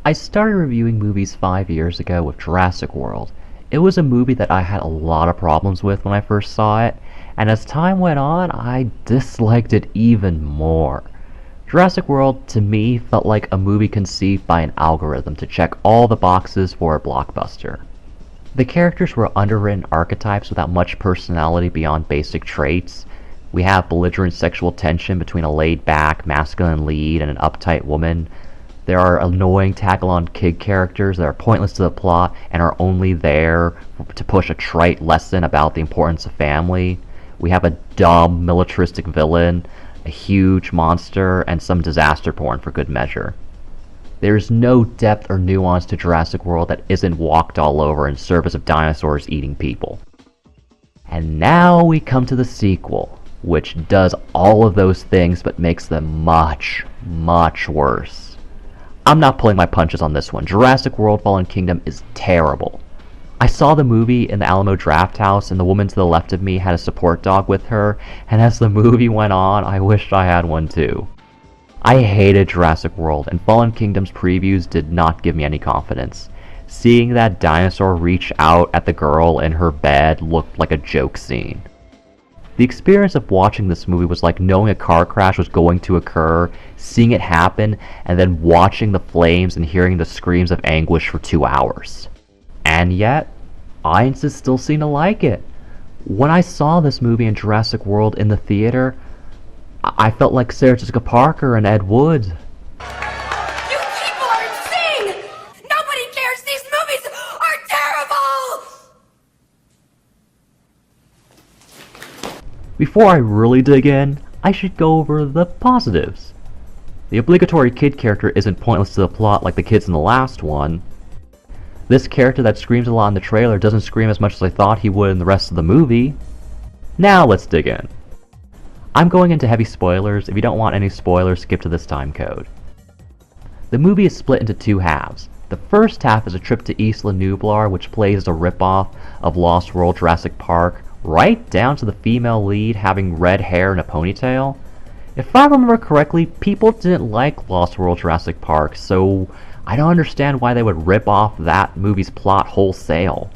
I started reviewing movies 5 years ago with Jurassic World. It was a movie that I had a lot of problems with when I first saw it, and as time went on, I disliked it even more. Jurassic World, to me, felt like a movie conceived by an algorithm to check all the boxes for a blockbuster. The characters were underwritten archetypes without much personality beyond basic traits. We have belligerent sexual tension between a laid-back, masculine lead and an uptight woman. There are annoying tag-along kid characters that are pointless to the plot and are only there to push a trite lesson about the importance of family. We have a dumb, militaristic villain, a huge monster, and some disaster porn for good measure. There is no depth or nuance to Jurassic World that isn't walked all over in service of dinosaurs eating people. And now we come to the sequel, which does all of those things but makes them much, much worse. I'm not pulling my punches on this one. Jurassic World Fallen Kingdom is terrible. I saw the movie in the Alamo Drafthouse, and the woman to the left of me had a support dog with her, and as the movie went on, I wished I had one too. I hated Jurassic World, and Fallen Kingdom's previews did not give me any confidence. Seeing that dinosaur reach out at the girl in her bed looked like a joke scene. The experience of watching this movie was like knowing a car crash was going to occur, seeing it happen, and then watching the flames and hearing the screams of anguish for 2 hours. And yet, audiences still seem to like it. When I saw this movie in Jurassic World in the theater, I felt like Sarah Jessica Parker and Ed Wood. You people are insane! Nobody cares! These movies are terrible! Before I really dig in, I should go over the positives. The obligatory kid character isn't pointless to the plot like the kids in the last one. This character that screams a lot in the trailer doesn't scream as much as I thought he would in the rest of the movie. Now let's dig in. I'm going into heavy spoilers. If you don't want any spoilers, skip to this time code. The movie is split into two halves. The first half is a trip to Isla Nublar, which plays as a ripoff of Lost World Jurassic Park, right down to the female lead having red hair and a ponytail. If I remember correctly, people didn't like Lost World Jurassic Park, so I don't understand why they would rip off that movie's plot wholesale.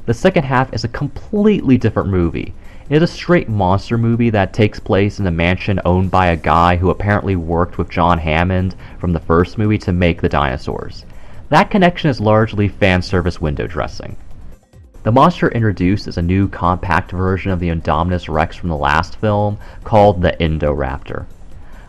The second half is a completely different movie. It is a straight monster movie that takes place in a mansion owned by a guy who apparently worked with John Hammond from the first movie to make the dinosaurs. That connection is largely fan service window dressing. The monster introduced is a new compact version of the Indominus Rex from the last film called the Indoraptor.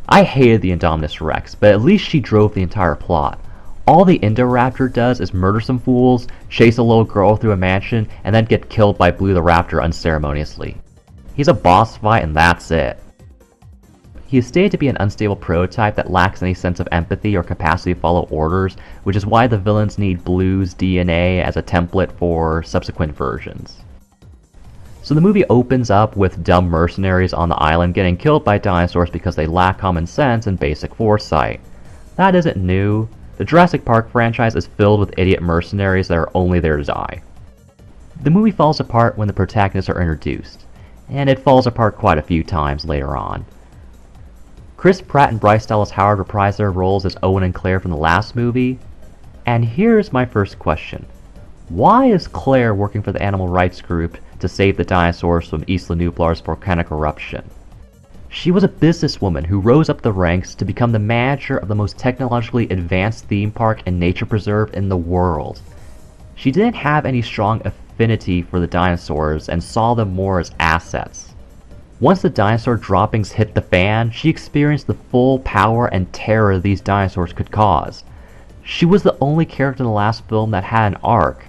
I hated the Indominus Rex, but at least she drove the entire plot. All the Indoraptor does is murder some fools, chase a little girl through a mansion, and then get killed by Blue the Raptor unceremoniously. He's a boss fight and that's it. He is stated to be an unstable prototype that lacks any sense of empathy or capacity to follow orders, which is why the villains need Blue's DNA as a template for subsequent versions. So the movie opens up with dumb mercenaries on the island getting killed by dinosaurs because they lack common sense and basic foresight. That isn't new. The Jurassic Park franchise is filled with idiot mercenaries that are only there to die. The movie falls apart when the protagonists are introduced, and it falls apart quite a few times later on. Chris Pratt and Bryce Dallas Howard reprise their roles as Owen and Claire from the last movie, and here's my first question. Why is Claire working for the animal rights group to save the dinosaurs from Isla Nublar's volcanic eruption? She was a businesswoman who rose up the ranks to become the manager of the most technologically advanced theme park and nature preserve in the world. She didn't have any strong affinity for the dinosaurs and saw them more as assets. Once the dinosaur droppings hit the fan, she experienced the full power and terror these dinosaurs could cause. She was the only character in the last film that had an arc,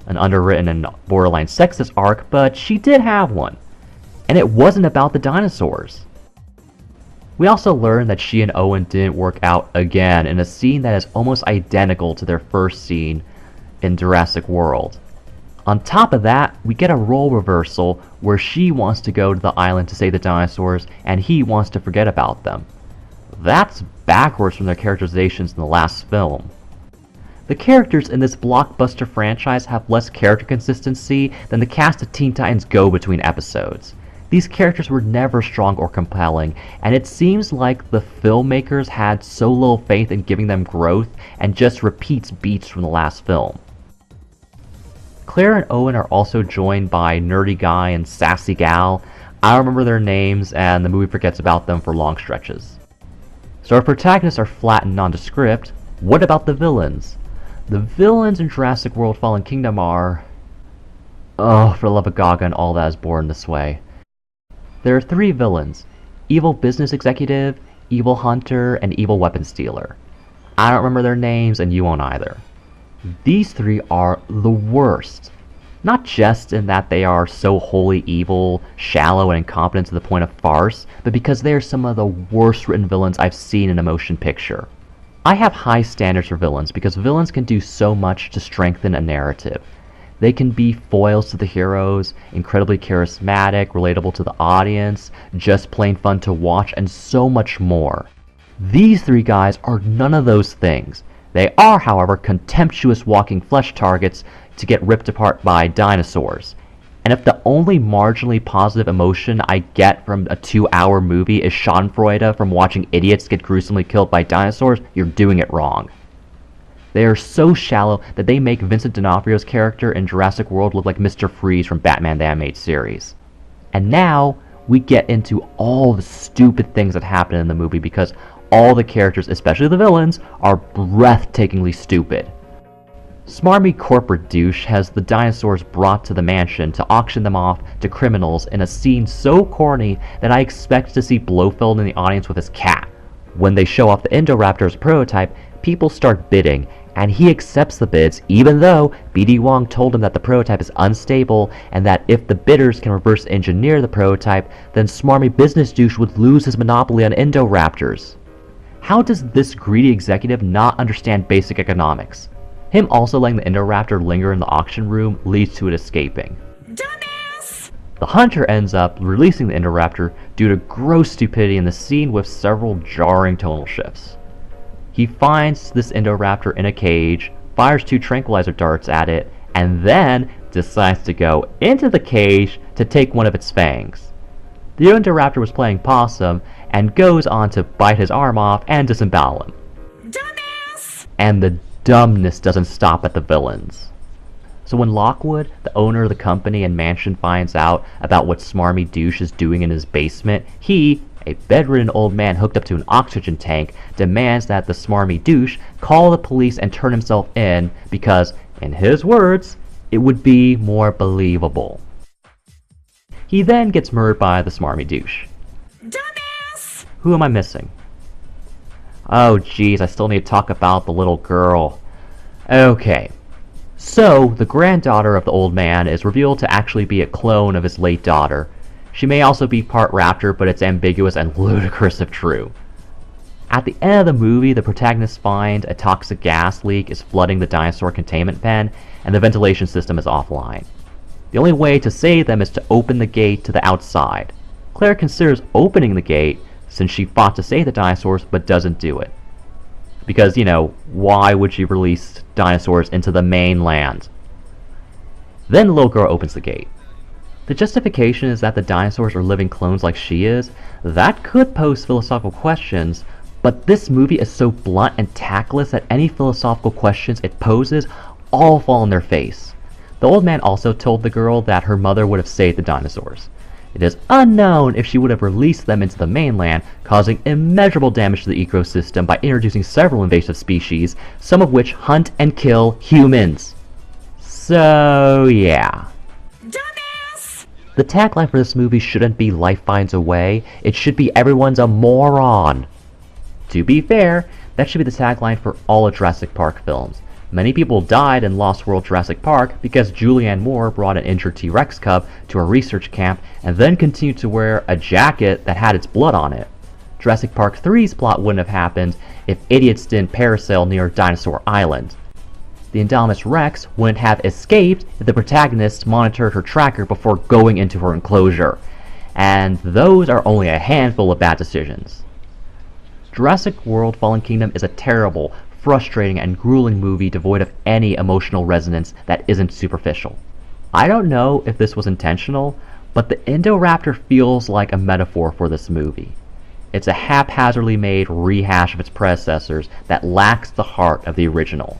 an underwritten and borderline sexist arc, but she did have one. And it wasn't about the dinosaurs. We also learned that she and Owen didn't work out again in a scene that is almost identical to their first scene in Jurassic World. On top of that, we get a role reversal where she wants to go to the island to save the dinosaurs and he wants to forget about them. That's backwards from their characterizations in the last film. The characters in this blockbuster franchise have less character consistency than the cast of Teen Titans Go between episodes. These characters were never strong or compelling, and it seems like the filmmakers had so little faith in giving them growth and just repeats beats from the last film. Claire and Owen are also joined by Nerdy Guy and Sassy Gal. I don't remember their names, and the movie forgets about them for long stretches. So our protagonists are flat and nondescript. What about the villains? The villains in Jurassic World Fallen Kingdom are... oh, for the love of Gaga and all that is born this way. There are 3 villains: evil business executive, evil hunter, and evil weapons dealer. I don't remember their names, and you won't either. These 3 are the worst. Not just in that they are so wholly evil, shallow, and incompetent to the point of farce, but because they are some of the worst written villains I've seen in a motion picture. I have high standards for villains because villains can do so much to strengthen a narrative. They can be foils to the heroes, incredibly charismatic, relatable to the audience, just plain fun to watch, and so much more. These 3 guys are none of those things. They are, however, contemptuous walking flesh targets to get ripped apart by dinosaurs. And if the only marginally positive emotion I get from a 2-hour movie is schadenfreude from watching idiots get gruesomely killed by dinosaurs, you're doing it wrong. They are so shallow that they make Vincent D'Onofrio's character in Jurassic World look like Mr. Freeze from Batman the Animated Series. And now, we get into all the stupid things that happen in the movie because all the characters, especially the villains, are breathtakingly stupid. Smarmy corporate douche has the dinosaurs brought to the mansion to auction them off to criminals in a scene so corny that I expect to see Blofeld in the audience with his cat. When they show off the Indoraptor's prototype, people start bidding, and he accepts the bids even though BD Wong told him that the prototype is unstable and that if the bidders can reverse engineer the prototype, then smarmy business douche would lose his monopoly on Indoraptors. How does this greedy executive not understand basic economics? Him also letting the Indoraptor linger in the auction room leads to it escaping. Dumbass! The hunter ends up releasing the Indoraptor due to gross stupidity in the scene with several jarring tonal shifts. He finds this Indoraptor in a cage, fires 2 tranquilizer darts at it, and then decides to go into the cage to take one of its fangs. The Indoraptor was playing possum and goes on to bite his arm off and disembowel him. Dumbass! And the dumbness doesn't stop at the villains. So when Lockwood, the owner of the company and mansion, finds out about what smarmy douche is doing in his basement, he, a bedridden old man hooked up to an oxygen tank, demands that the smarmy douche call the police and turn himself in because, in his words, it would be more believable. He then gets murdered by the smarmy douche. Dumbass! Who am I missing? Oh geez, I still need to talk about the little girl. Okay. So, the granddaughter of the old man is revealed to actually be a clone of his late daughter. She may also be part raptor, but it's ambiguous and ludicrous if true. At the end of the movie, the protagonists find a toxic gas leak is flooding the dinosaur containment pen, and the ventilation system is offline. The only way to save them is to open the gate to the outside. Claire considers opening the gate, since she fought to save the dinosaurs, but doesn't do it. Because, why would she release dinosaurs into the mainland? Then the little girl opens the gate. The justification is that the dinosaurs are living clones like she is. That could pose philosophical questions, but this movie is so blunt and tactless that any philosophical questions it poses all fall on their face. The old man also told the girl that her mother would have saved the dinosaurs. It is unknown if she would have released them into the mainland, causing immeasurable damage to the ecosystem by introducing several invasive species, some of which hunt and kill humans. So, yeah. Dumbass! The tagline for this movie shouldn't be "Life finds a way," it should be "Everyone's a moron." To be fair, that should be the tagline for all Jurassic Park films. Many people died in Lost World Jurassic Park because Julianne Moore brought an injured T-Rex cub to a research camp and then continued to wear a jacket that had its blood on it. Jurassic Park 3's plot wouldn't have happened if idiots didn't parasail near Dinosaur Island. The Indominus Rex wouldn't have escaped if the protagonist monitored her tracker before going into her enclosure. And those are only a handful of bad decisions. Jurassic World Fallen Kingdom is a terrible, frustrating, and grueling movie devoid of any emotional resonance that isn't superficial. I don't know if this was intentional, But the Indoraptor feels like a metaphor for this movie. It's a haphazardly made rehash of its predecessors that lacks the heart of the original.